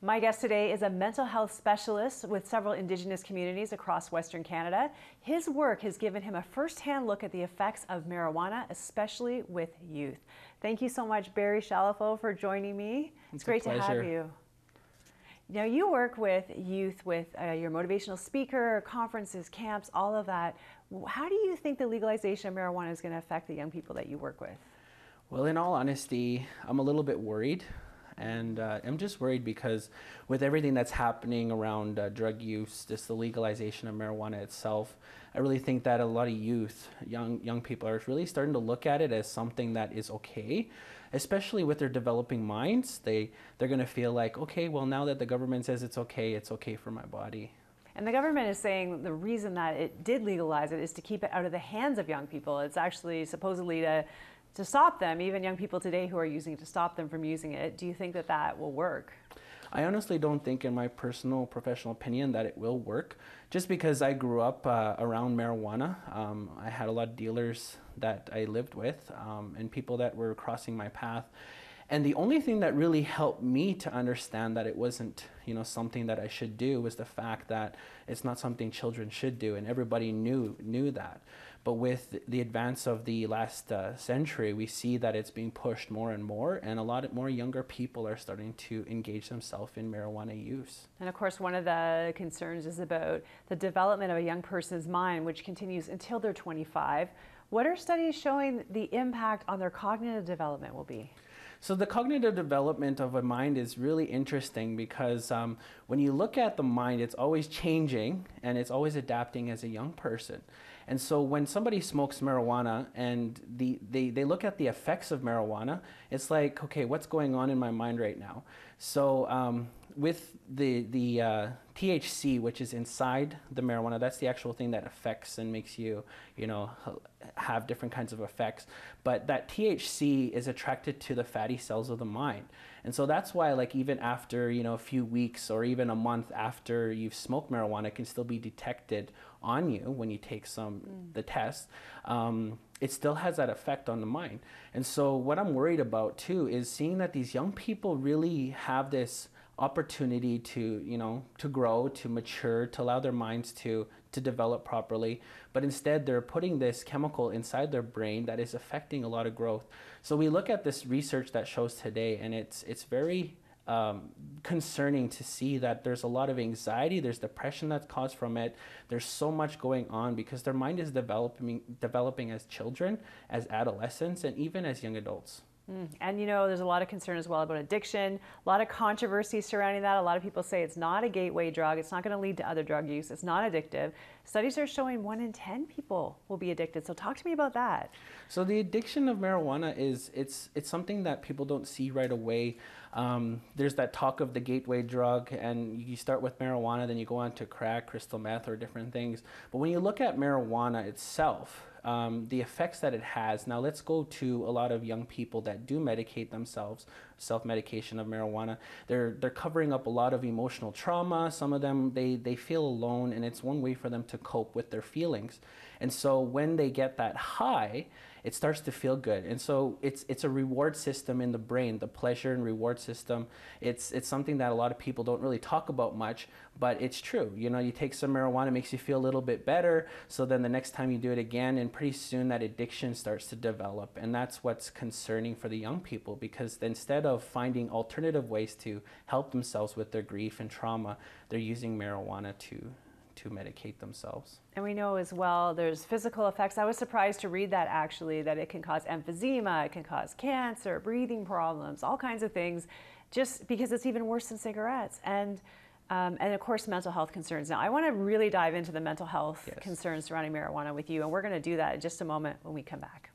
My guest today is a mental health specialist with several Indigenous communities across Western Canada. His work has given him a first-hand look at the effects of marijuana, especially with youth. Thank you so much, Barry Chalifoux, for joining me. It's great to have you. Now, you work with youth with your motivational speaker, conferences, camps, all of that. How do you think the legalization of marijuana is going to affect the young people that you work with? Well, in all honesty, I'm a little bit worried. And I'm just worried because with everything that's happening around drug use, just the legalization of marijuana itself, I really think that a lot of youth, young people are really starting to look at it as something that is okay, especially with their developing minds. They're going to feel like, okay, well, now that the government says it's okay for my body. And the government is saying the reason that it did legalize it is to keep it out of the hands of young people. It's actually supposedly to stop them, even young people today who are using it, to stop them from using it. Do you think that that will work? I honestly don't think, in my personal professional opinion, that it will work. Just because I grew up around marijuana, I had a lot of dealers that I lived with and people that were crossing my path. And the only thing that really helped me to understand that it wasn't, something that I should do was the fact that it's not something children should do, and everybody knew that. But with the advance of the last century, we see that it's being pushed more and more, and a lot more younger people are starting to engage themselves in marijuana use. And of course, one of the concerns is about the development of a young person's mind, which continues until they're 25. What are studies showing the impact on their cognitive development will be? So the cognitive development of a mind is really interesting because when you look at the mind, it's always changing and it's always adapting as a young person. And so when somebody smokes marijuana and they look at the effects of marijuana, it's like, okay, what's going on in my mind right now? So with the THC, which is inside the marijuana, that's the actual thing that affects and makes you, have different kinds of effects. But that THC is attracted to the fatty cells of the mind. And so that's why, like, even after, a few weeks or even a month after you've smoked marijuana, it can still be detected on you when you take the test. It still has that effect on the mind. And so what I'm worried about too is seeing that these young people really have this opportunity to grow, to mature, to allow their minds to develop properly, but instead they're putting this chemical inside their brain that is affecting a lot of growth. So we look at this research that shows today, and it's very concerning to see that there's a lot of anxiety, there's depression that's caused from it. There's so much going on because their mind is developing as children, as adolescents, and even as young adults. And there's a lot of concern as well about addiction, a lot of controversy surrounding that. A lot of people say it's not a gateway drug, it's not going to lead to other drug use, it's not addictive. Studies are showing 1 in 10 people will be addicted. So talk to me about that. So the addiction of marijuana it's something that people don't see right away. There's that talk of the gateway drug, and you start with marijuana, then you go on to crack, crystal meth, or different things. But when you look at marijuana itself, the effects that it has. Now let's go to a lot of young people that do medicate themselves, self-medication of marijuana. They're covering up a lot of emotional trauma. Some of them, they feel alone, and it's one way for them to cope with their feelings. And so when they get that high, it starts to feel good. And so it's a reward system in the brain, the pleasure and reward system. It's something that a lot of people don't really talk about much, but it's true. You take some marijuana, it makes you feel a little bit better. So then the next time you do it again, and pretty soon that addiction starts to develop. And that's what's concerning for the young people, because instead of finding alternative ways to help themselves with their grief and trauma, they're using marijuana to medicate themselves. And we know as well there's physical effects. I was surprised to read that actually, that it can cause emphysema, it can cause cancer, breathing problems, all kinds of things, just because it's even worse than cigarettes. And of course, mental health concerns. Now, I want to really dive into the mental health concerns surrounding marijuana with you, and we're going to do that in just a moment when we come back.